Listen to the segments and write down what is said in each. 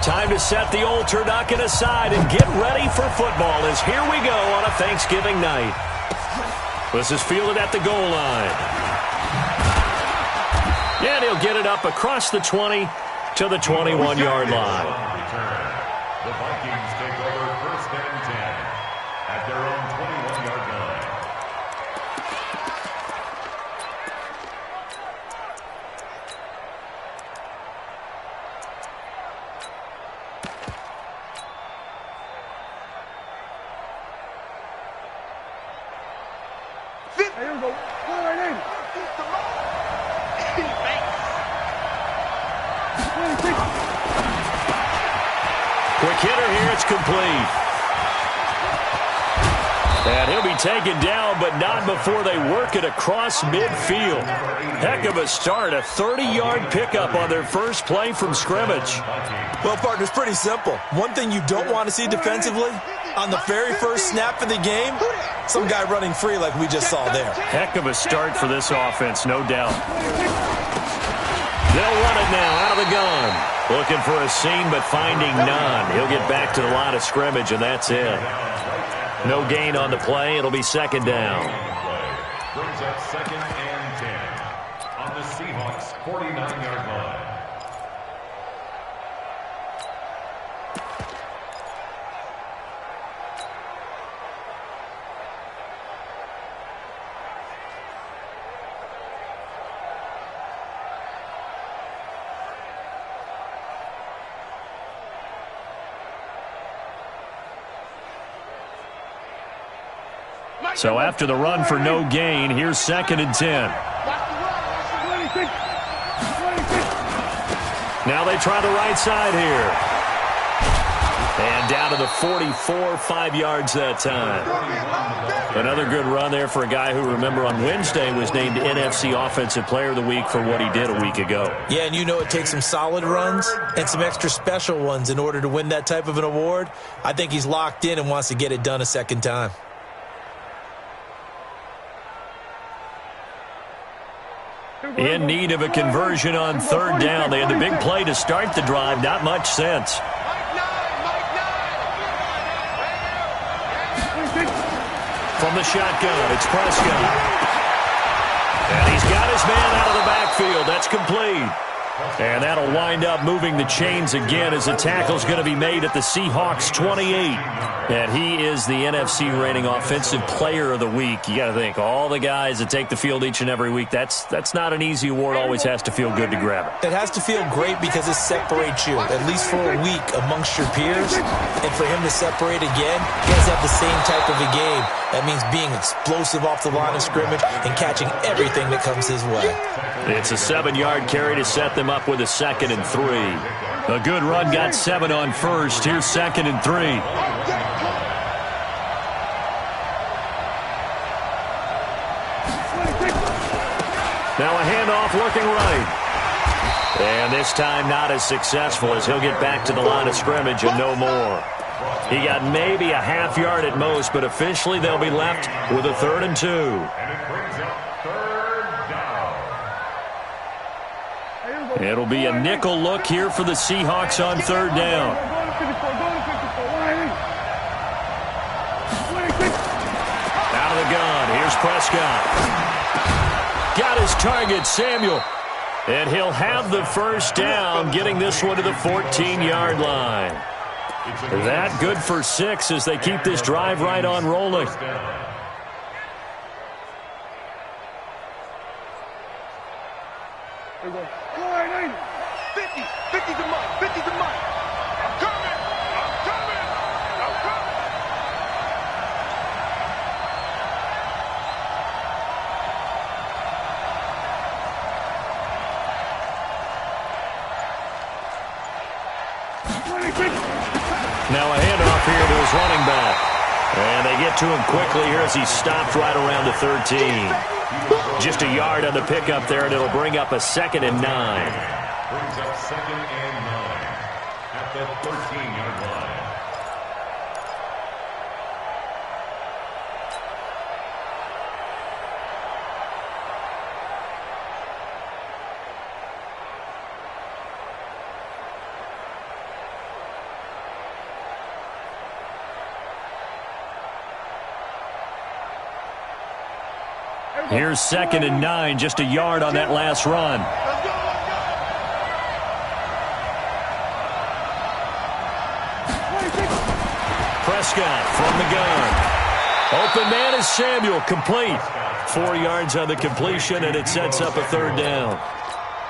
Time to set the old turducken aside and get ready for football as here we go on a Thanksgiving night. This is fielded at the goal line. And he'll get it up across the 20 to the 21-yard line. The Vikings take over 1st and 10 at their own 21-yard line. Here we go. Go right in. Quick hitter here. It's complete. And he'll be taken down, but not before they work it across midfield. Heck of a start. A 30-yard pickup on their first play from scrimmage. Well, partner, it's pretty simple. One thing you don't want to see defensively, on the very first snap of the game, some guy running free like we just saw there. Heck of a start for this offense, no doubt. They'll run it now out of the gun. Looking for a seam, but finding none. He'll get back to the line of scrimmage, and that's it. No gain on the play. It'll be second down. Brings up 2nd and 10 on the Seahawks' 49-yard line. So after the run for no gain, here's 2nd and 10. Now they try the right side here. And down to the 44, 5 yards that time. Another good run there for a guy who, remember, on Wednesday was named NFC Offensive Player of the Week for what he did a week ago. Yeah, and you know it takes some solid runs and some extra special ones in order to win that type of an award. I think he's locked in and wants to get it done a second time. In need of a conversion on 3rd down. They had the big play to start the drive. Not much sense. From the shotgun, it's Prescott. And he's got his man out of the backfield. That's complete. And that'll wind up moving the chains again as the tackle's going to be made at the Seahawks 28. And he is the NFC reigning Offensive Player of the Week. You got to think, all the guys that take the field each and every week, that's not an easy award. Always has to feel good to grab it. It has to feel great because it separates you, at least for a week, amongst your peers. And for him to separate again, he has to have the same type of a game. That means being explosive off the line of scrimmage and catching everything that comes his way. It's a 7-yard carry to set them up with a 2nd and 3. A good run got 7 on 1st. Here's 2nd and 3. Now a handoff looking right. And this time not as successful as he'll get back to the line of scrimmage and no more. He got maybe a half yard at most, but officially they'll be left with a 3rd and 2. And it brings up 3rd down. It'll be a nickel look here for the Seahawks on 3rd down. Out of the gun. Here's Prescott. Got his target, Samuel. And he'll have the first down, getting this one to the 14-yard line. That good for 6 as they keep this drive right on rolling. Here we go. Go right in. 50. 50's a month. 50's a month. I'm coming. I'm coming. I'm coming. Now a handoff here to his running back. And they get to him quickly here as he stopped right around the 13. Just a yard on the pickup there, and it'll bring up a 2nd and 9. Brings up 2nd and 9 at the 13-yard line. Here's 2nd and 9, just a yard on that last run. Prescott from the gun. Open man is Samuel, complete. 4 yards on the completion, and it sets up a 3rd down.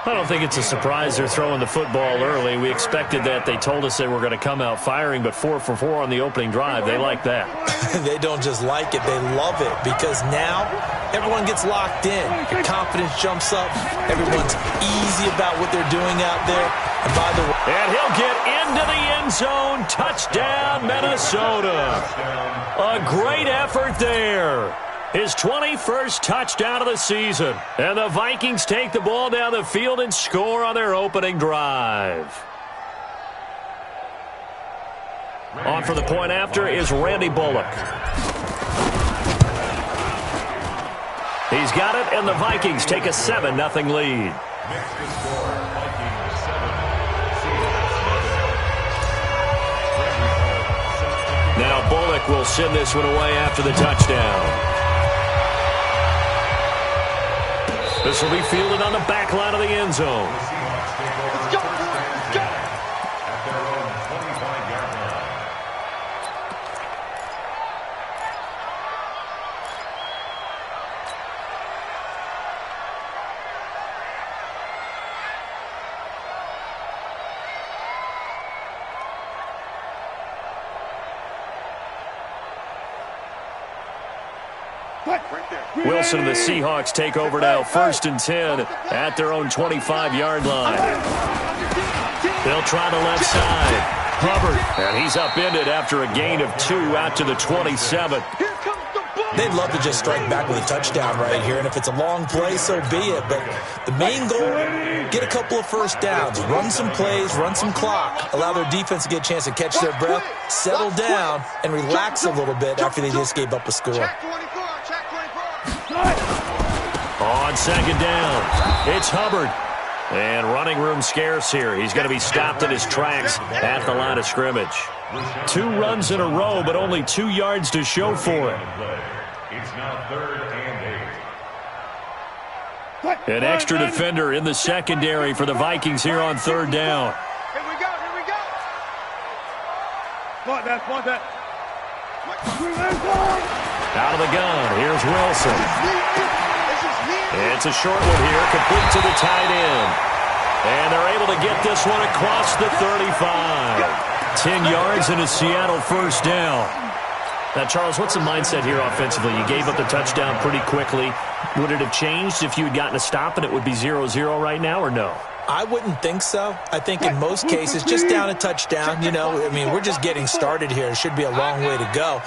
I don't think it's a surprise they're throwing the football early. We expected that. They told us they were going to come out firing, but 4 for 4 on the opening drive. They like that. They don't just like it, they love it, because now everyone gets locked in. The confidence jumps up. Everyone's easy about what they're doing out there. And by the way, and he'll get into the end zone. Touchdown, Minnesota. A great effort there. His 21st touchdown of the season. And the Vikings take the ball down the field and score on their opening drive. On for the point after is Randy Bullock. He's got it, and the Vikings take a 7-0 lead. Now Bullock will send this one away after the touchdown. This will be fielded on the back line of the end zone. Let's go. At their own 25-yard line. Wilson and the Seahawks take over now. 1st and 10 at their own 25-yard line. They'll try the left side. Hubbard, and he's upended after a gain of 2 out to the 27. they'd love to just strike back with a touchdown right here, and if it's a long play, so be it. But the main goal, get a couple of first downs, run some plays, run some clock, allow their defense to get a chance to catch their breath, settle down, and relax a little bit after they just gave up a score. On second down, it's Hubbard. And running room scarce here. He's going to be stopped in his tracks at the line of scrimmage. 2 runs in a row, but only 2 yards to show for it. It's now 3rd and 8. An extra defender in the secondary for the Vikings here on 3rd down. Here we go, here we go. Want that. Out of the gun, here's Wilson. It's a short one here, complete to the tight end. And they're able to get this one across the 35. 10 yards and a Seattle first down. Now, Charles, what's the mindset here offensively? You gave up the touchdown pretty quickly. Would it have changed if you had gotten a stop and it would be 0-0 right now, or no? I wouldn't think so. I think in most cases, just down a touchdown, we're just getting started here. It should be a long way to go.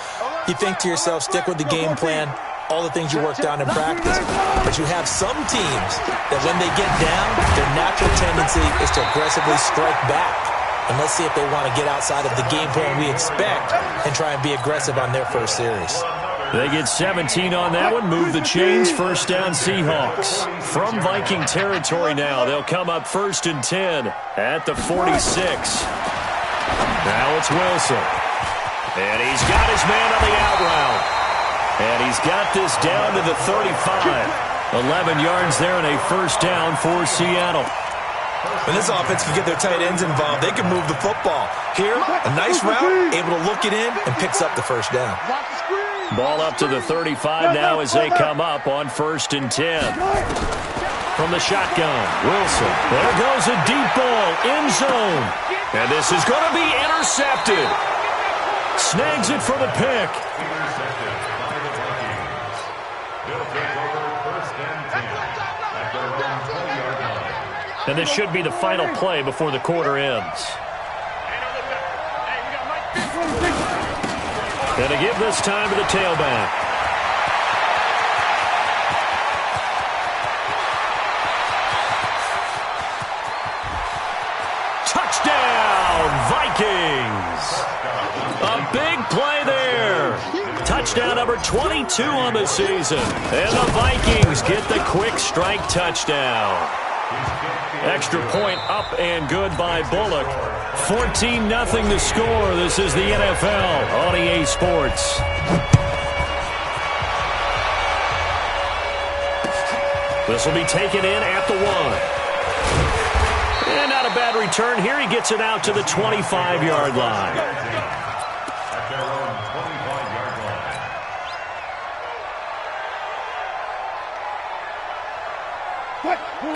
You think to yourself, stick with the game plan, all the things you worked on in practice. But you have some teams that when they get down, their natural tendency is to aggressively strike back. And let's see if they want to get outside of the game plan we expect and try and be aggressive on their first series. They get 17 on that one, move the chains, first down Seahawks. From Viking territory now, they'll come up 1st and 10 at the 46. Now it's Wilson. And he's got his man on the out route. And he's got this down to the 35. 11 yards there and a first down for Seattle. When this offense can get their tight ends involved, they can move the football. Here, a nice route, able to look it in, and picks up the first down. Ball up to the 35 now as they come up on 1st and 10. From the shotgun, Wilson. There goes a deep ball, end zone. And this is going to be intercepted. Snags it for the pick. Intercepted by the Vikings. They'll take over 1st and 10 at their own 20-yard line. And this should be the final play before the quarter ends. And to give this time to the tailback. Touchdown, Vikings! A big play there. Touchdown number 22 on the season. And the Vikings get the quick strike touchdown. Extra point up and good by Bullock. 14-0 the score. This is the NFL on EA Sports. This will be taken in at the 1. And not a bad return here. He gets it out to the 25-yard line. At their own 25-yard line.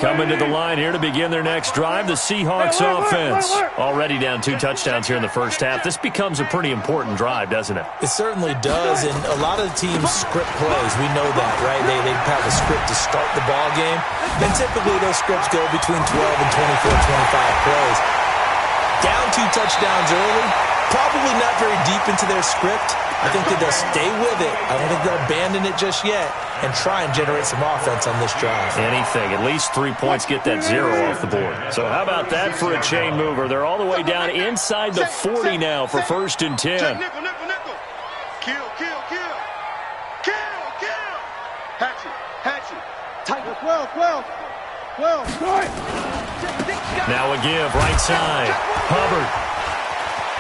Coming to the line here to begin their next drive, the Seahawks offense. Already down 2 touchdowns here in the first half. This becomes a pretty important drive, doesn't it? It certainly does, and a lot of the teams script plays. We know that, right? They have a script to start the ball game, and typically those scripts go between 12 and 24, 25 plays. Down 2 touchdowns early, probably not very deep into their script. I think that they'll stay with it. I don't think they'll abandon it just yet and try and generate some offense on this drive. Anything. At least 3 points, get that 0 off the board. So how about that for a chain mover? They're all the way down inside the 40 now for 1st and 10. Nickel. Kill. Hatchet. Tight. 12. Now a give, right side. Hubbard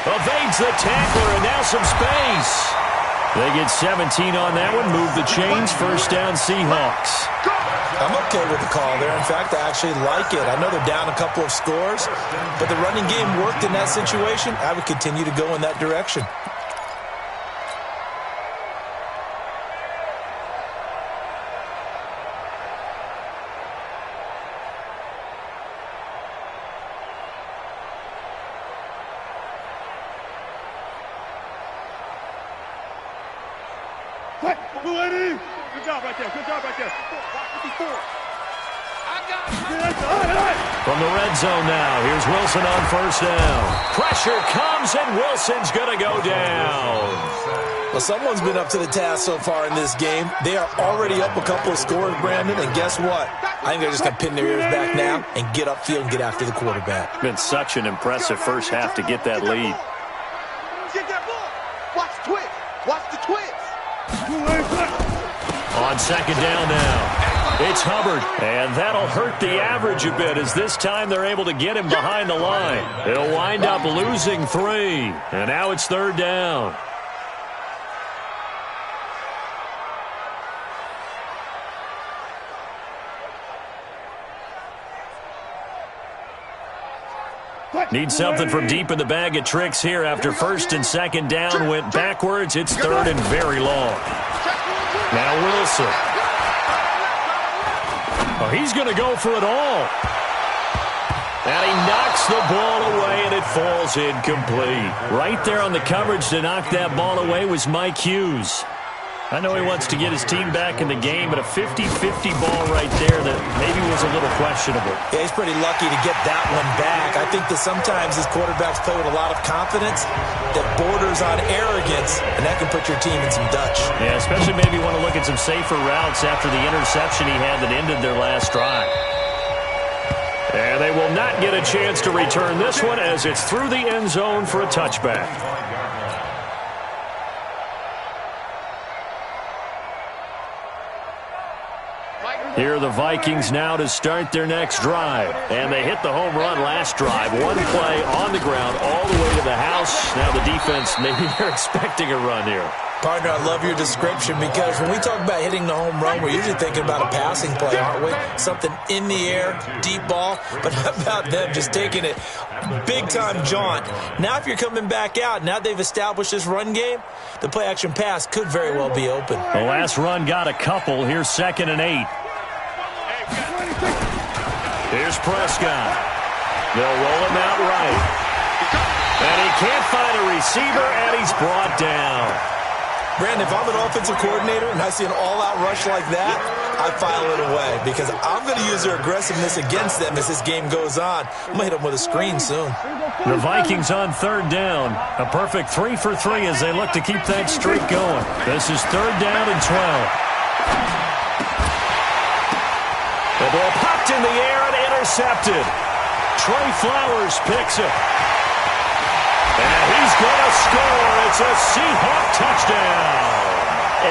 evades the tackler, and now some space. They get 17 on that one. Move the chains. 1st down, Seahawks. I'm okay with the call there. In fact, I actually like it. I know they're down a couple of scores, but the running game worked in that situation. I would continue to go in that direction. Good job right there. From the red zone now, here's Wilson on 1st down. Pressure comes, and Wilson's going to go down. Well, someone's been up to the task so far in this game. They are already up a couple of scores, Brandon, and guess what? I think they're just going to pin their ears back now and get upfield and get after the quarterback. Been such an impressive first half to get that lead. Get that ball. Watch the twist. On 2nd down now, it's Hubbard, and that'll hurt the average a bit as this time they're able to get him behind the line. He'll wind up losing 3, and now it's 3rd down. Need something from deep in the bag of tricks here after 1st and 2nd down went backwards. It's 3rd and very long. Now Wilson. Oh, he's going to go for it all. And he knocks the ball away, and it falls incomplete. Right there on the coverage to knock that ball away was Mike Hughes. I know he wants to get his team back in the game, but a 50-50 ball right there that maybe was a little questionable. Yeah, he's pretty lucky to get that one back. I think that sometimes his quarterbacks play with a lot of confidence that borders on arrogance, and that can put your team in some Dutch. Yeah, especially maybe want to look at some safer routes after the interception he had that ended their last drive. And they will not get a chance to return this one as it's through the end zone for a touchback. Here are the Vikings now to start their next drive. And they hit the home run last drive. One play on the ground all the way to the house. Now the defense, maybe they're expecting a run here. Partner, I love your description because when we talk about hitting the home run, we're usually thinking about a passing play, aren't we? Something in the air, deep ball. But how about them just taking it big-time jaunt? Now if you're coming back out, now they've established this run game, the play-action pass could very well be open. The last run got a couple. Here's 2nd and 8. Here's Prescott. They'll roll him out right. And he can't find a receiver, and he's brought down. Brandon, if I'm an offensive coordinator and I see an all-out rush like that, I file it away because I'm going to use their aggressiveness against them as this game goes on. I'm going to hit them with a screen soon. The Vikings on 3rd down. A perfect 3 for 3 as they look to keep that streak going. This is 3rd down and 12. The ball popped in the air and intercepted. Trey Flowers picks it. And he's going to score. It's a Seahawk touchdown.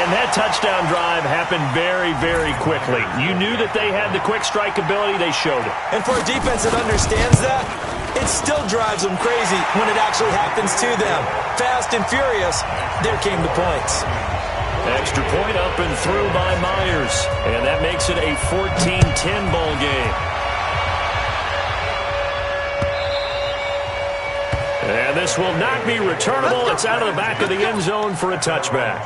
And that touchdown drive happened very, very quickly. You knew that they had the quick strike ability. They showed it. And for a defense that understands that, it still drives them crazy when it actually happens to them. Fast and furious, there came the points. Extra point up and through by Myers. And that makes it a 14-10 ball game. And this will not be returnable. It's out of the back of the end zone for a touchback.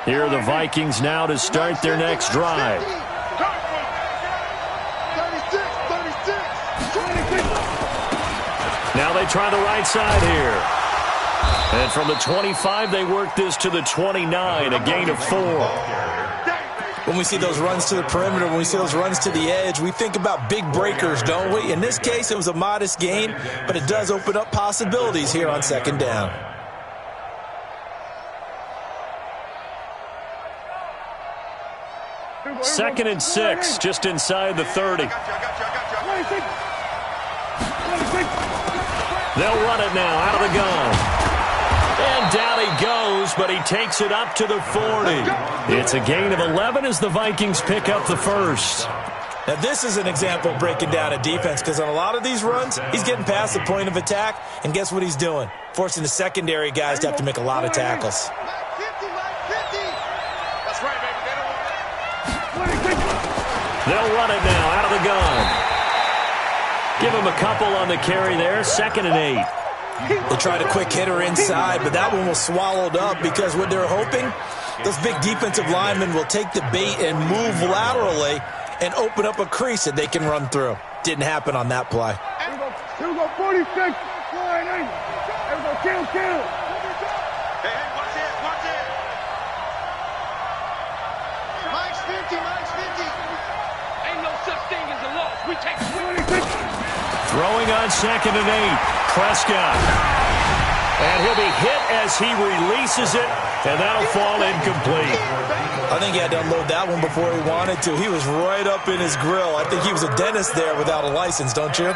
Here are the Vikings now to start their next drive. Now they try the right side here. And from the 25, they work this to the 29, a gain of 4. When we see those runs to the perimeter, when we see those runs to the edge, we think about big breakers, don't we? In this case, it was a modest gain, but it does open up possibilities here on second down. Second and 6, just inside the 30. They'll run it now out of the gun. And down he goes, but he takes it up to the 40. It's a gain of 11 as the Vikings pick up the first. Now, this is an example of breaking down a defense, because on a lot of these runs, he's getting past the point of attack, and guess what he's doing? Forcing the secondary guys to have to make a lot of tackles. They'll run it now out of the gun. Give him a couple on the carry there, 2nd and 8. They tried a quick hitter inside, but that one was swallowed up because what they're hoping, those big defensive linemen will take the bait and move laterally and open up a crease that they can run through. Didn't happen on that play. Here we go, 46. Here we go, kill. Hey, watch it. Mike's 50. Ain't no such thing as a loss. We take 26. Throwing on 2nd and 8. Prescott. And he'll be hit as he releases it, and that'll fall incomplete. I think he had to unload that one before he wanted to. He was right up in his grill. I think he was a dentist there without a license, don't you?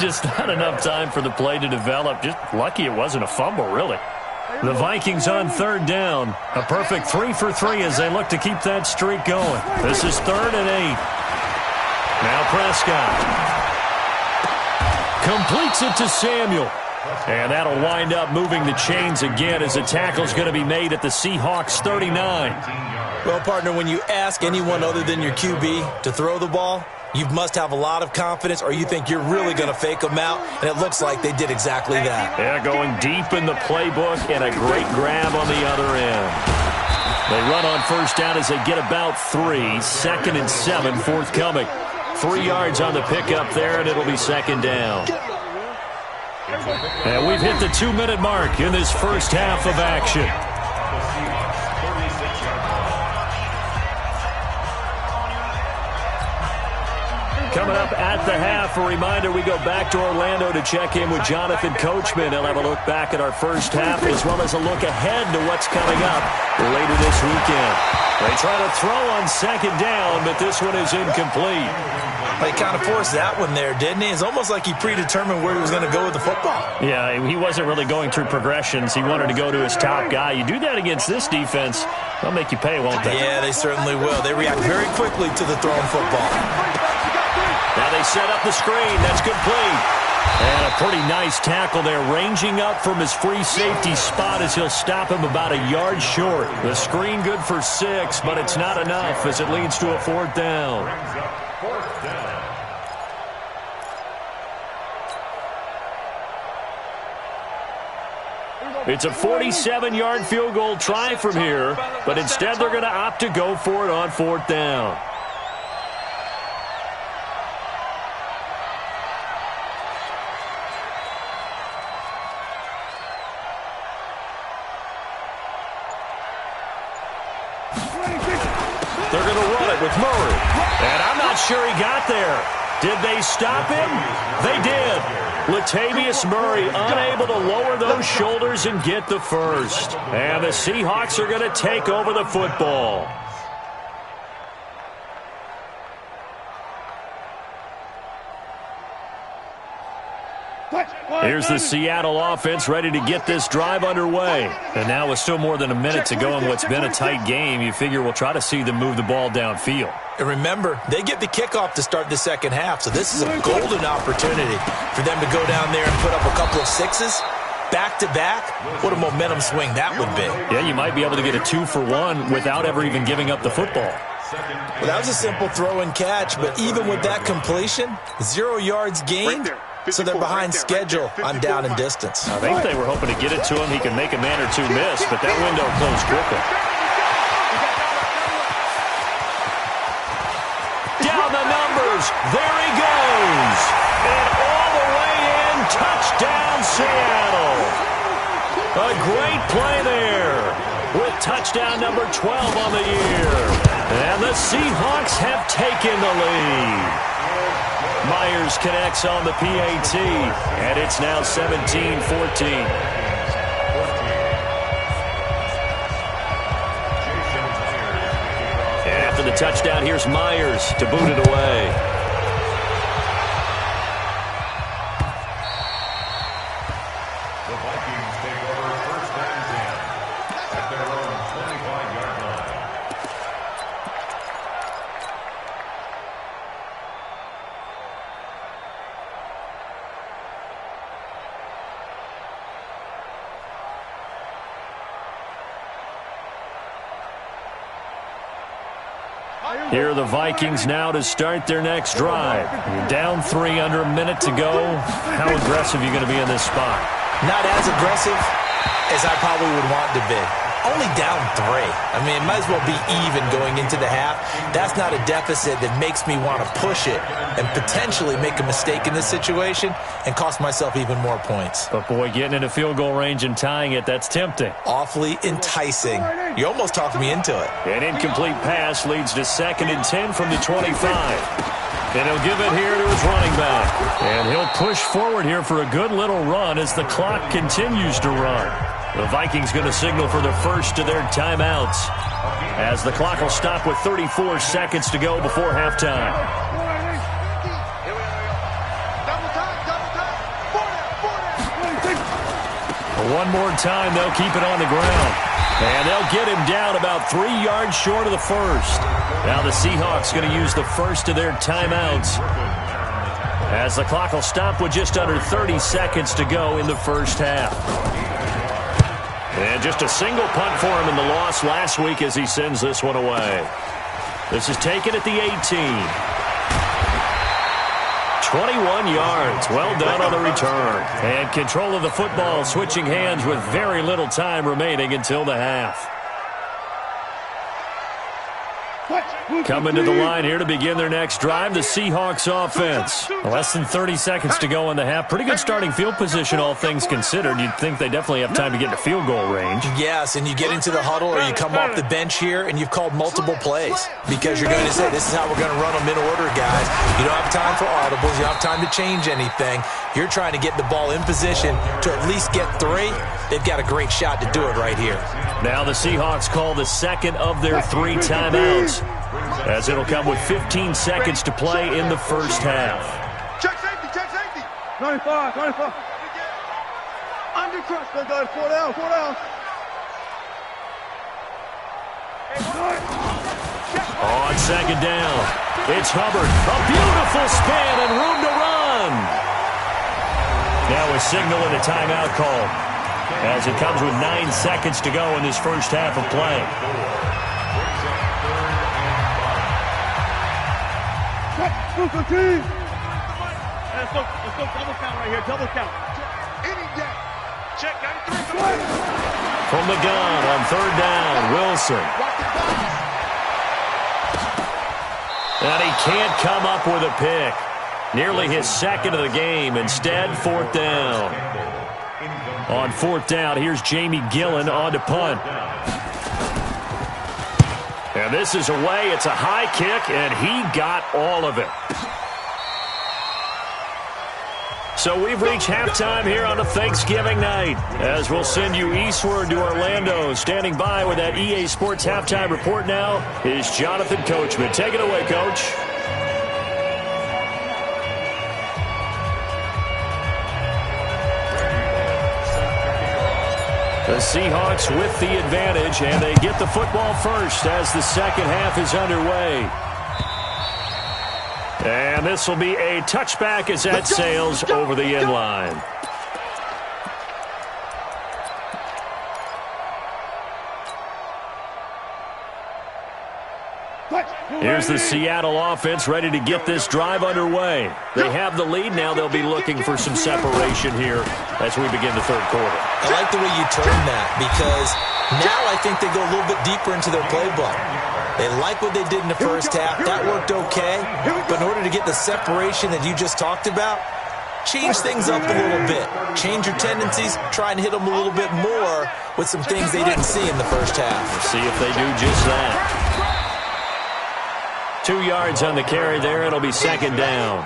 Just not enough time for the play to develop. Just lucky it wasn't a fumble, really. The Vikings on 3rd down. A perfect 3 for 3 as they look to keep that streak going. This is 3rd and 8. Now Prescott. Completes it to Samuel. And that'll wind up moving the chains again as the tackle's going to be made at the Seahawks 39. Well, partner, when you ask anyone other than your QB to throw the ball, you must have a lot of confidence or you think you're really going to fake them out, and it looks like they did exactly that. Yeah, going deep in the playbook and a great grab on the other end. They run on 1st down as they get about 3. 2nd and 7 forthcoming. 3 yards on the pickup there, and it'll be 2nd down. And we've hit the 2-minute mark in this first half of action. Coming up at the half, a reminder, we go back to Orlando to check in with Jonathan Coachman. He'll have a look back at our first half as well as a look ahead to what's coming up later this weekend. They try to throw on 2nd down, but this one is incomplete. He kind of forced that one there, didn't he? It's almost like he predetermined where he was going to go with the football. Yeah, he wasn't really going through progressions. He wanted to go to his top guy. You do that against this defense, they'll make you pay, won't they? Yeah, they certainly will. They react very quickly to the thrown football. Now they set up the screen. That's complete. And a pretty nice tackle there, ranging up from his free safety spot as he'll stop him about a yard short. The screen good for 6, but it's not enough as it leads to a 4th down. It's a 47-yard field goal try from here, but instead they're going to opt to go for it on 4th down. They're going to run it with Murray. And I'm not sure he got there. Did they stop him? They did. Latavius Murray unable to lower those shoulders and get the first. And the Seahawks are going to take over the football. Here's the Seattle offense ready to get this drive underway. And now with still more than a minute to go in what's been a tight game, you figure we'll try to see them move the ball downfield. And remember, they get the kickoff to start the second half, so this is a golden opportunity for them to go down there and put up a couple of sixes. Back-to-back, what a momentum swing that would be. Yeah, you might be able to get a 2-for-1 without ever even giving up the football. Well, that was a simple throw and catch, but even with that completion, 0 yards gained, so they're behind schedule on down and distance. I think they were hoping to get it to him. He could make a man or two miss, but that window closed quickly. Down the numbers. There he goes. And all the way in, touchdown Seattle. A great play there with touchdown number 12 on the year. And the Seahawks have taken the lead. Myers connects on the PAT, and it's now 17-14. And after the touchdown, here's Myers to boot it away. The Vikings take over first and 10 at their own 25-yard line. Here are the Vikings now to start their next drive. You're down 3 under a minute to go. How aggressive are you going to be in this spot? Not as aggressive as I probably would want to be. Only down 3. I mean, it might as well be even going into the half. That's not a deficit that makes me want to push it and potentially make a mistake in this situation and cost myself even more points. But, boy, getting into field goal range and tying it, that's tempting. Awfully enticing. You almost talked me into it. An incomplete pass leads to 2nd and 10 from the 25. And he'll give it here to his running back. And he'll push forward here for a good little run as the clock continues to run. The Vikings going to signal for the first of their timeouts as the clock will stop with 34 seconds to go before halftime. One more time, they'll keep it on the ground. And they'll get him down about 3 yards short of the first. Now the Seahawks going to use the first of their timeouts as the clock will stop with just under 30 seconds to go in the first half. And just a single punt for him in the loss last week as he sends this one away. This is taken at the 18. 21 yards. Well done on the return. And control of the football switching hands with very little time remaining until the half. Coming to the line here to begin their next drive, the Seahawks offense. Less than 30 seconds to go in the half. Pretty good starting field position, all things considered. You'd think they definitely have time to get to field goal range. Yes, and you get into the huddle or you come off the bench here and you've called multiple plays because you're going to say, this is how we're going to run them in order, guys. You don't have time for audibles. You don't have time to change anything. You're trying to get the ball in position to at least get 3. They've got a great shot to do it right here. Now the Seahawks call the second of their 3 timeouts, as it'll come with 15 seconds to play in the first half. Check safety, check safety. 95, 95. Under crush, my guys, 4 down, 4 down. On second down, it's Hubbard. A beautiful span and room to run. Now a signal and a timeout call, as it comes with 9 seconds to go in this first half of play. Let's go double count right here, double count. Any day. Check 93. From the gun on 3rd down, Wilson. And he can't come up with a pick. Nearly his 2nd of the game. Instead, 4th down. On 4th down, here's Jamie Gillen on to punt. And this is away. It's a high kick, and he got all of it. So we've reached halftime here on a Thanksgiving night, as we'll send you eastward to Orlando. Standing by with that EA Sports Halftime Report now is Jonathan Coachman. Take it away, Coach. 1 The Seahawks with the advantage, and they get the football first as the second half is underway. And this will be a touchback as that sails over the end line. Here's the Seattle offense ready to get this drive underway. They have the lead. Now they'll be looking for some separation here as we begin the third quarter. I like the way you turn that because now I think they go a little bit deeper into their playbook. They like what they did in the first half. That worked okay. But in order to get the separation that you just talked about, change things up a little bit. Change your tendencies. Try and hit them a little bit more with some things they didn't see in the first half. Let's see if they do just that. 2 yards on the carry there. It'll be second down.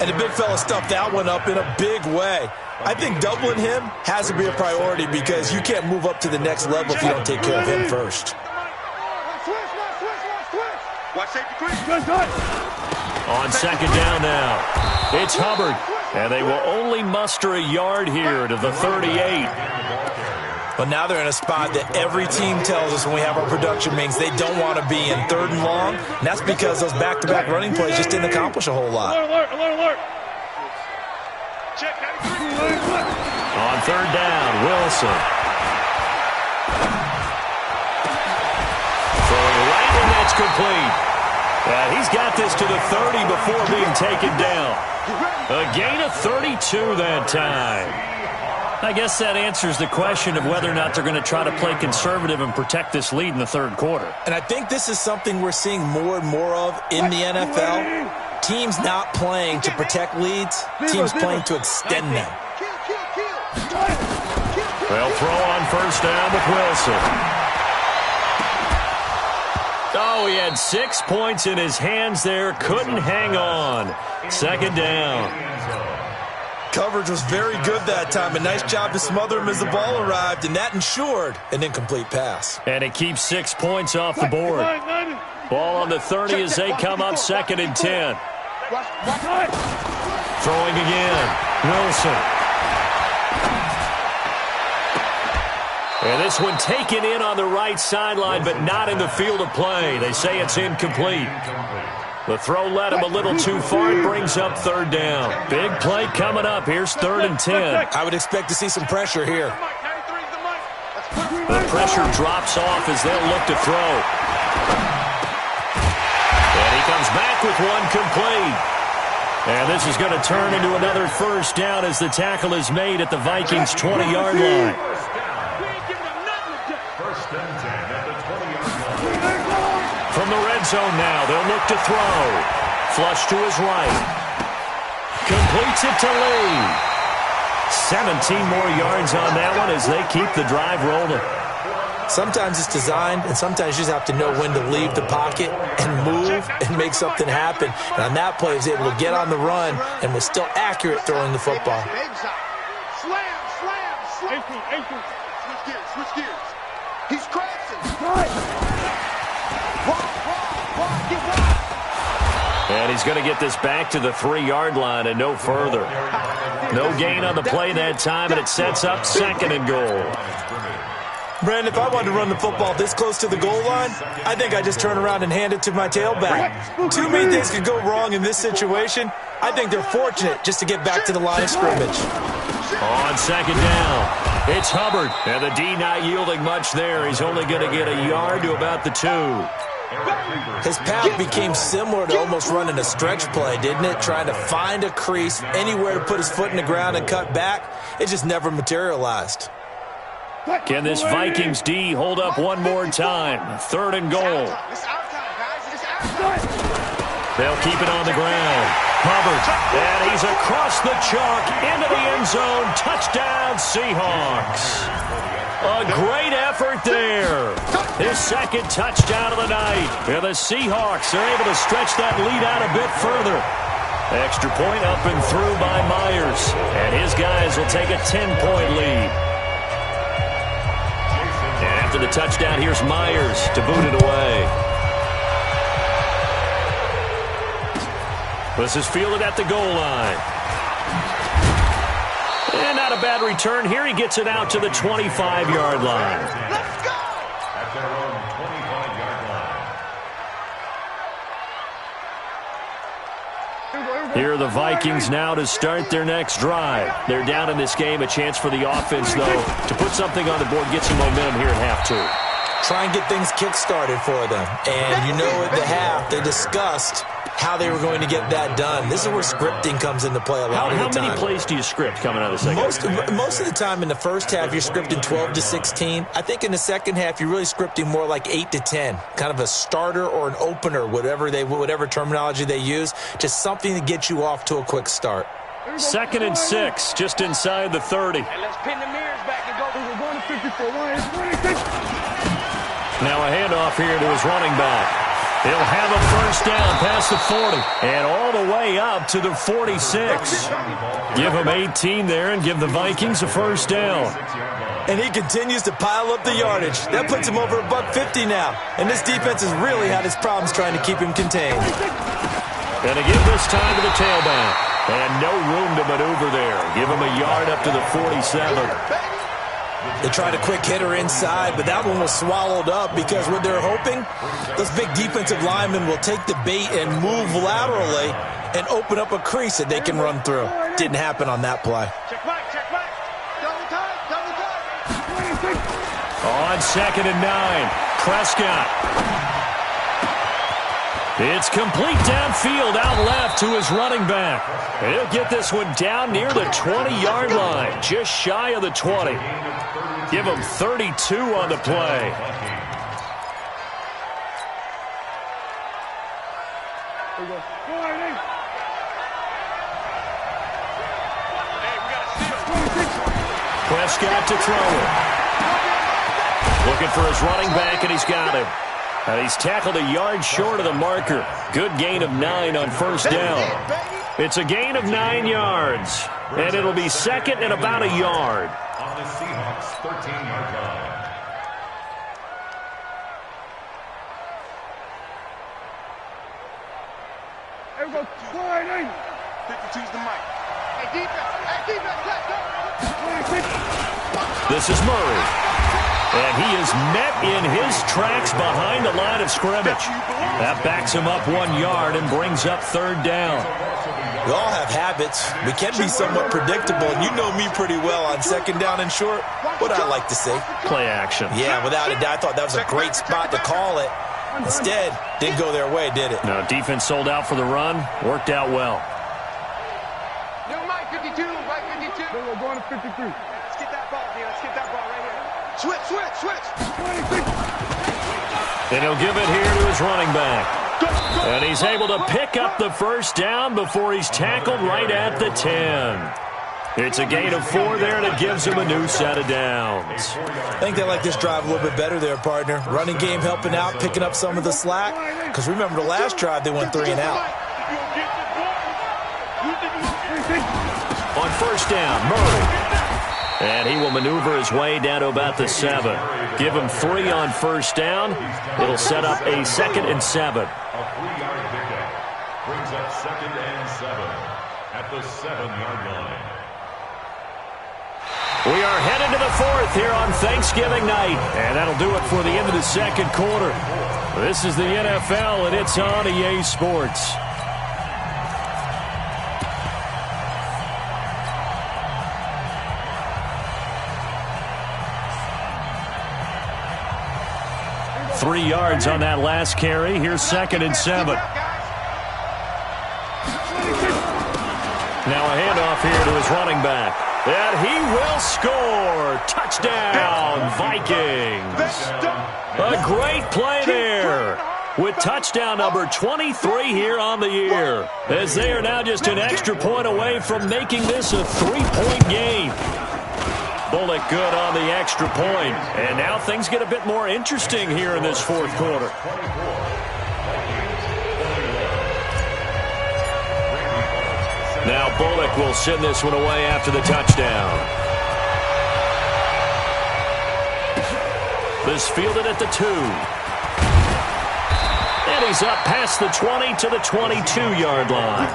And the big fella stuffed that one up in a big way. I think doubling him has to be a priority because you can't move up to the next level if you don't take care of him first. On second down now, it's Hubbard. And they will only muster a yard here to the 38. But now they're in a spot that every team tells us when we have our production meetings they don't want to be in, third and long. And that's because those back-to-back running plays just didn't accomplish a whole lot. Alert. On third down, Wilson. Throwing right, and that's complete. He's got this to the 30 before being taken down. A gain of 32 that time. I guess that answers the question of whether or not they're going to try to play conservative and protect this lead in the third quarter. And I think this is something we're seeing more and more of in the NFL. Teams not playing to protect leads, teams playing to extend them. They'll throw on first down with Wilson. Oh, he had 6 points in his hands there. Couldn't hang on. Second down. Coverage was very good that time. A nice job to smother him as the ball arrived, and that ensured an incomplete pass. And it keeps 6 points off the board. Ball on the 30 as they come up second and 10. Throwing again. Wilson. And this one taken in on the right sideline, but not in the field of play. They say it's incomplete. The throw led him a little too far. It brings up third down. Big play coming up. Here's third and 10. I would expect to see some pressure here. The pressure drops off as they'll look to throw. And he comes back with one complete. And this is going to turn into another first down as the tackle is made at the Vikings' 20-yard line. From the red zone now, they'll look to throw. Flush to his right. Completes it to Lee. 17 more yards on that one as they keep the drive rolling. Sometimes it's designed, and sometimes you just have to know when to leave the pocket and move and make something happen. And on that play, he was able to get on the run and was still accurate throwing the football. Slam. Switch gears. He's crashing. And he's going to get this back to the 3-yard line and no further. No gain on the play that time, and it sets up second and goal. Brandon, if I wanted to run the football this close to the goal line, I think I'd just turn around and hand it to my tailback. Too many things could go wrong in this situation. I think they're fortunate just to get back to the line of scrimmage. On second down, it's Hubbard. And the D not yielding much there. He's only going to get a yard to about the 2. His path became similar to almost running a stretch play, didn't it? Trying to find a crease, anywhere to put his foot in the ground and cut back. It just never materialized. Can this Vikings D hold up one more time? Third and goal. They'll keep it on the ground. Hubbard, and he's across the chalk into the end zone. Touchdown, Seahawks. A great effort there. His second touchdown of the night. And the Seahawks are able to stretch that lead out a bit further. Extra point up and through by Myers. And his guys will take a 10-point lead. And after the touchdown, here's Myers to boot it away. This is fielded at the goal line. And not a bad return here. He gets it out to the 25-yard line. Let's go! At their own 25-yard line. Here are the Vikings now to start their next drive. They're down in this game. A chance for the offense, though, to put something on the board, get some momentum here at half two. Try and get things kick-started for them. And you know at the half, they discussed how they were going to get that done. This is where scripting comes into play a lot of the time. How many plays do you script coming out of the second half? Most of the time in the first half, you're scripting 12 to 16. I think in the second half, you're really scripting more like 8 to 10. Kind of a starter or an opener, whatever terminology they use. Just something to get you off to a quick start. 2nd and 6, just inside the 30. And let's pin the mirrors back and go. We're going to 54. Now a handoff here to his running back. He'll have a first down past the 40 and all the way up to the 46. Give him 18 there and give the Vikings a first down. And he continues to pile up the yardage. That puts him over $150 now. And this defense has really had its problems trying to keep him contained. And to give this time to the tailback. And no room to maneuver there. Give him a yard up to the 47. They tried a quick hitter inside, but that one was swallowed up because what they're hoping, those big defensive linemen will take the bait and move laterally and open up a crease that they can run through. Didn't happen on that play. Check back. Double time. On 2nd and 9, Prescott. It's complete downfield out left to his running back. He'll get this one down near the 20-yard line, just shy of the 20. Give him 32 on the play. Prescott to throw it. Looking for his running back, and he's got him. And he's tackled a yard short of the marker. Good gain of 9 on first down. It's a gain of 9 yards. And it'll be 2nd and about a yard. On the Seahawks 13-yard line. There we go. 52's the mic. Hey, defense, let's go. This is Murray. And he is met in his tracks behind the line of scrimmage. That backs him up 1 yard and brings up 3rd down. We all have habits. We can be somewhat predictable, and you know me pretty well on 2nd down and short. What I like to see. Play action. Yeah, without a doubt, I thought that was a great spot to call it. Instead, didn't go their way, did it? No, defense sold out for the run. Worked out well. Yo, Mike 52, Mike 52. We're going to 53. Let's get that ball here. Let's get that ball right here. Switch. And he'll give it here to his running back. And he's able to pick up the first down before he's tackled right at the 10. It's a gain of 4 there, and it gives him a new set of downs. I think they like this drive a little bit better there, partner. Running game helping out, picking up some of the slack. Because remember, the last drive, they went 3 and out. On first down, Murray. And he will maneuver his way down to about the 7. Give him 3 on first down. It'll set up a 2nd and 7. A 3-yard pickup brings up 2nd and 7 at the 7-yard line. We are headed to the 4th here on Thanksgiving night. And that'll do it for the end of the 2nd quarter. This is the NFL, and it's on EA Sports. Three yards on that last carry. Here's 2nd and 7. Now a handoff here to his running back. And he will score. Touchdown, Vikings. A great play there with touchdown number 23 here on the year, as they are now just an extra point away from making this a 3-point game. Bullock good on the extra point. And now things get a bit more interesting here in this 4th quarter. Now Bullock will send this one away after the touchdown. This fielded at the 2. And he's up past the 20 to the 22-yard line.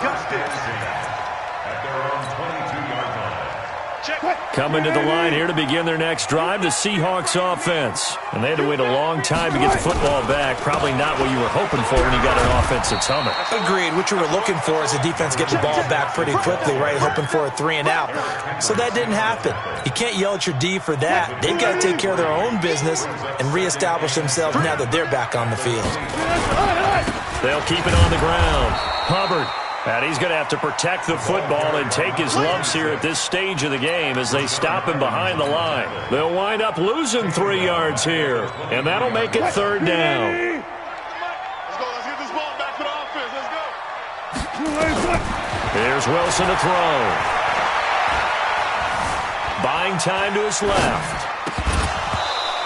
Coming to the line here to begin their next drive, the Seahawks offense. And they had to wait a long time to get the football back. Probably not what you were hoping for when you got an offense that's humming. Agreed. What you were looking for is the defense get the ball back pretty quickly, right? Hoping for a 3-and-out. So that didn't happen. You can't yell at your D for that. They've got to take care of their own business and reestablish themselves now that they're back on the field. They'll keep it on the ground. Hubbard. And he's going to have to protect the football and take his lumps here at this stage of the game as they stop him behind the line. They'll wind up losing 3 yards here, and that'll make it 3rd down. Let's go. Let's get this ball back for the offense. Let's go. Here's Wilson to throw. Buying time to his left.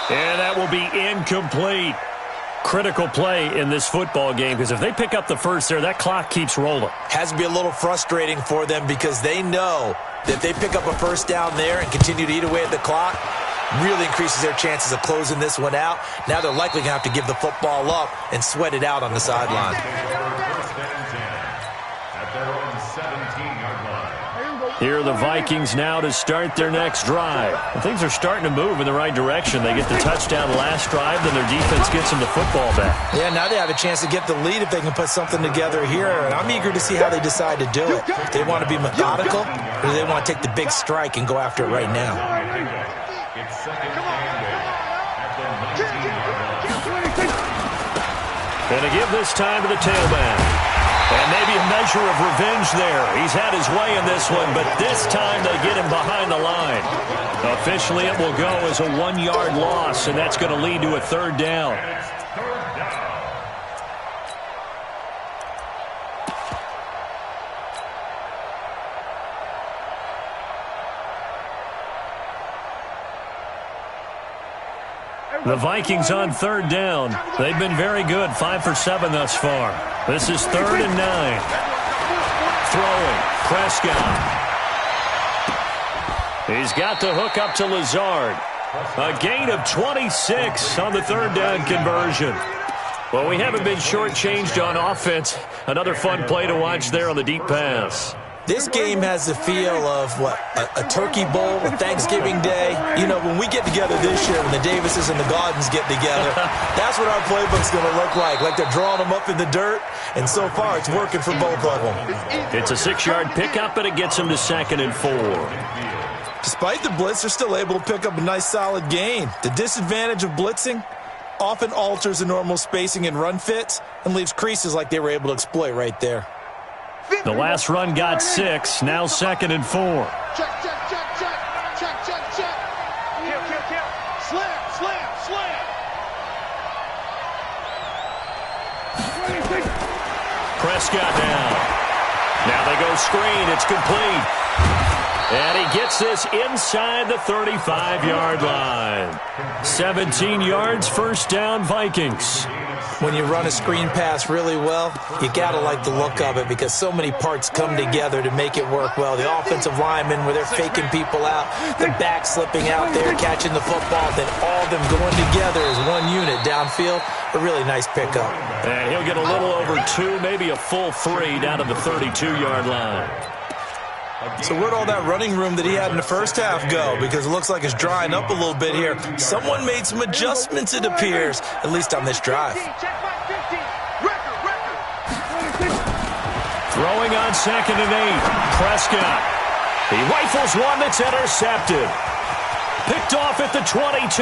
And that will be incomplete. Critical play in this football game because if they pick up the first there, that clock keeps rolling. Has to be a little frustrating for them because they know that if they pick up a first down there and continue to eat away at the clock, really increases their chances of closing this one out. Now they're likely going to have to give the football up and sweat it out on the sideline. Here are the Vikings now to start their next drive. And things are starting to move in the right direction. They get the touchdown last drive, then their defense gets them the football back. Yeah, now they have a chance to get the lead if they can put something together here. And I'm eager to see how they decide to do it. If they want to be methodical, or do they want to take the big strike and go after it right now? It's second and 8 at the 19-yard line. And to give this time to the tailback. And maybe a measure of revenge there. He's had his way in this one, but this time they get him behind the line. Officially, it will go as a 1-yard loss, and that's going to lead to a 3rd down. The Vikings on 3rd down. They've been very good, 5 for 7 thus far. This is 3rd and 9. Throwing, Prescott. He's got the hook up to Lazard. A gain of 26 on the 3rd down conversion. Well, we haven't been shortchanged on offense. Another fun play to watch there on the deep pass. This game has the feel of, what, a turkey bowl, a Thanksgiving day. You know, when we get together this year, when the Davises and the Gardens get together, that's what our playbook's going to look like. Like they're drawing them up in the dirt, and so far it's working for both of them. It's a 6-yard pickup, and it gets them to 2nd and 4. Despite the blitz, they're still able to pick up a nice, solid gain. The disadvantage of blitzing often alters the normal spacing and run fits and leaves creases like they were able to exploit right there. The last run got 6, now 2nd and 4. Check, check, check, check. Check, check, check. Kill, kill, kill. Slam, slam, slam. Prescott down. Now they go screen. It's complete. And he gets this inside the 35-yard line. 17 yards, 1st down, Vikings. When you run a screen pass really well, you got to like the look of it because so many parts come together to make it work well. The offensive linemen, where they're faking people out, the back slipping out there, catching the football, then all of them going together as one unit downfield. A really nice pickup. And he'll get a little over 2, maybe a full 3 down to the 32-yard line. So where'd all that running room that he had in the first half go? Because it looks like it's drying up a little bit here. Someone made some adjustments, it appears, at least on this drive. Throwing on 2nd and 8. Prescott. He rifles one that's intercepted. Picked off at the 22.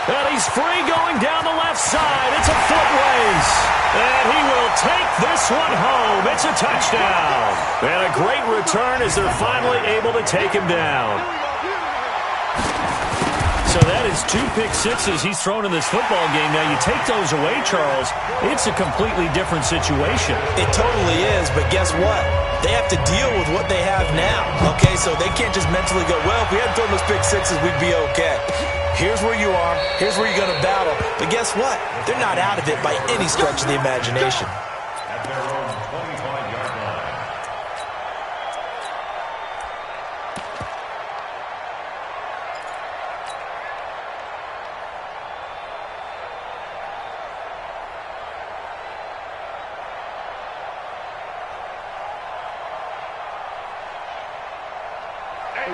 And he's free going down the left side. It's a foot race. And he will take this one home. It's a touchdown. And a great return as they're finally able to take him down. So that is 2 pick sixes he's thrown in this football game. Now, you take those away, Charles, it's a completely different situation. It totally is, but guess what? They have to deal with what they have now, okay? So they can't just mentally go, well, if we hadn't thrown those pick sixes, we'd be okay. Here's where you are. Here's where you're going to battle. But guess what? They're not out of it by any stretch of the imagination. At their own 25-yard line.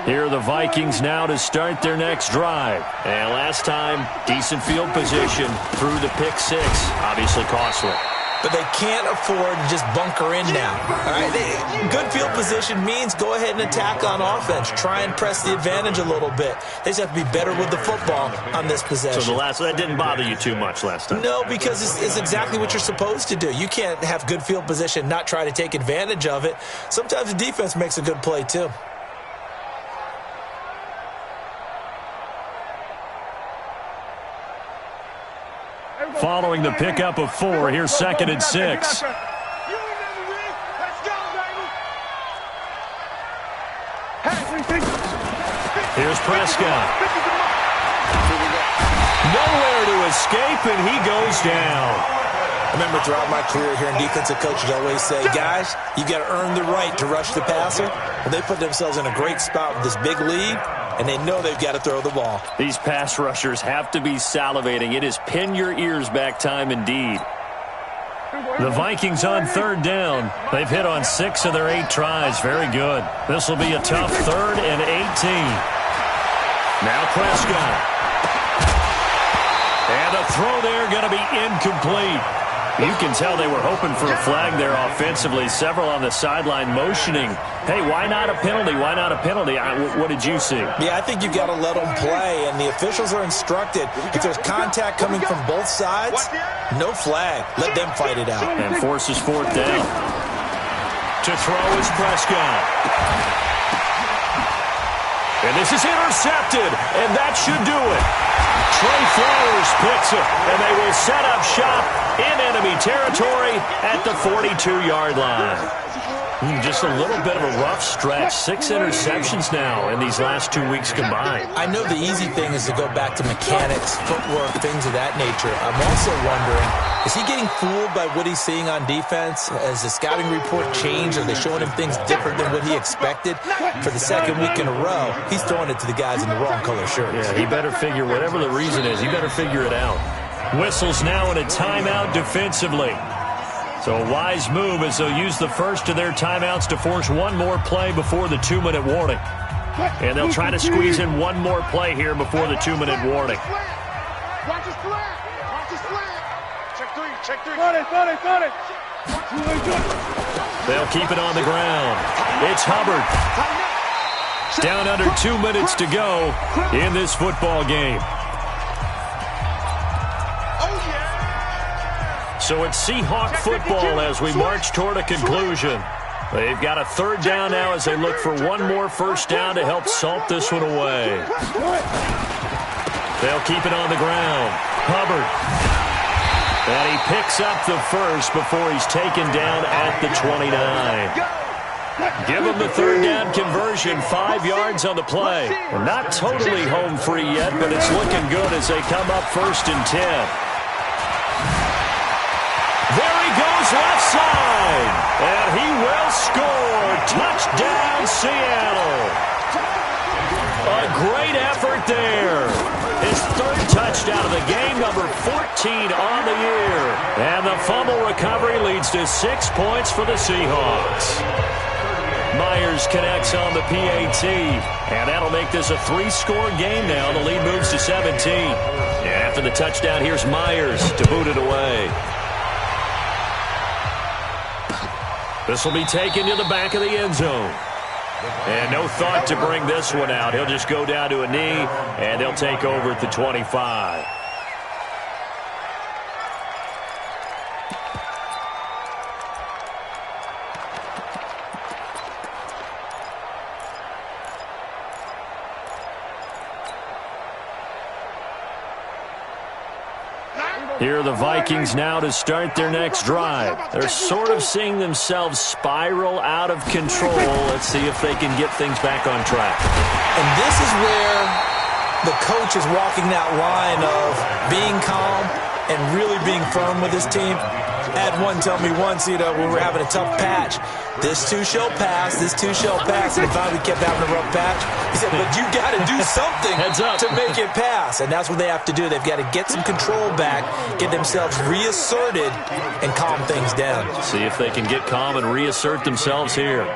Here are the Vikings now to start their next drive. And last time, decent field position through the pick six. Obviously costly. But they can't afford to just bunker in now. All right? Good field position means go ahead and attack on offense. Try and press the advantage a little bit. They just have to be better with the football on this possession. So that didn't bother you too much last time? No, because it's exactly what you're supposed to do. You can't have good field position, not try to take advantage of it. Sometimes the defense makes a good play too. Following the pickup of 4, here's 2nd and 6. Let's go, baby. Here's Prescott. Nowhere to escape, and he goes down. I remember throughout my career here in defensive coaches always say, guys, you got to earn the right to rush the passer. And they put themselves in a great spot with this big lead, and they know they've got to throw the ball. These pass rushers have to be salivating. It is pin your ears back time indeed. The Vikings on 3rd down. They've hit on 6 of their 8 tries. Very good. This will be a tough 3rd and 18. Now Prescott. And the throw there going to be incomplete. You can tell they were hoping for a flag there offensively. Several on the sideline motioning. Hey, why not a penalty? Why not a penalty? What did you see? Yeah, I think you got to let them play, and the officials are instructed. If there's contact coming from both sides, no flag. Let them fight it out. And forces 4th down. To throw is Prescott. And this is intercepted, and that should do it. Trey Flowers picks it, and they will set up shop in enemy territory at the 42-yard line. Just a little bit of a rough stretch. 6 interceptions now in these last 2 weeks combined. I know the easy thing is to go back to mechanics, footwork, things of that nature. I'm also wondering, is he getting fooled by what he's seeing on defense? Has the scouting report changed? Are they showing him things different than what he expected? For the 2nd week in a row, he's throwing it to the guys in the wrong color shirts. Yeah, he better figure, whatever the reason is, he better figure it out. Whistles now in a timeout defensively. So a wise move as they'll use the first of their timeouts to force one more play before the 2-minute warning. And they'll try to squeeze in one more play here before the 2-minute warning. Watch his flat. Watch his flat. Check 3. Got it. They'll keep it on the ground. It's Hubbard. Down under 2 minutes to go in this football game. So it's Seahawk football as we march toward a conclusion. They've got a 3rd down now as they look for one more first down to help salt this one away. They'll keep it on the ground. Hubbard. And he picks up the first before he's taken down at the 29. Give him the 3rd down conversion, 5 yards on the play. We're not totally home free yet, but it's looking good as they come up 1st and 10. There he goes left side, and he will score. Touchdown, Seattle. A great effort there. His 3rd touchdown of the game, number 14 on the year. And the fumble recovery leads to 6 points for the Seahawks. Myers connects on the PAT, and that'll make this a 3-score game now. The lead moves to 17. And after the touchdown, here's Myers to boot it away. This will be taken to the back of the end zone. And no thought to bring this one out. He'll just go down to a knee, and they'll take over at the 25. Here are the Vikings now to start their next drive. They're sort of seeing themselves spiral out of control. Let's see if they can get things back on track. And this is where the coach is walking that line of being calm and really being firm with his team. Had one tell me once, when we were having a tough patch, this too shall pass, this too shall pass. And finally we kept having a rough patch. He said, but you got to do something to make it pass. And that's what they have to do. They've got to get some control back, get themselves reasserted, and calm things down. See if they can get calm and reassert themselves here.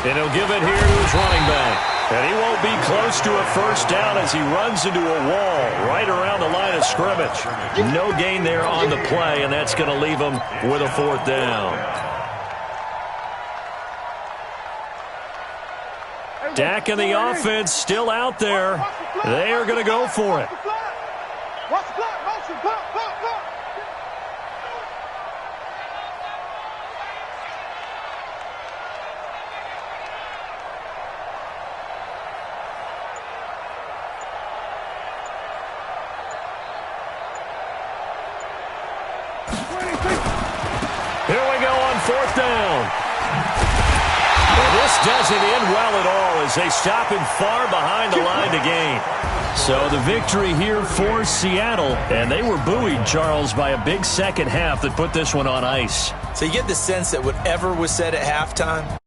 And he'll give it here to his running back. And he won't be close to a first down as he runs into a wall right around the line of scrimmage. No gain there on the play, and that's going to leave him with a fourth down. Dak and the offense still out there. They are going to go for it. Watch the block, motion, block, block, block. Here we go on fourth down. And this doesn't end well at all as they stop him far behind the line to gain. So the victory here for Seattle, and they were buoyed, Charles, by a big second half that put this one on ice. So you get the sense that whatever was said at halftime,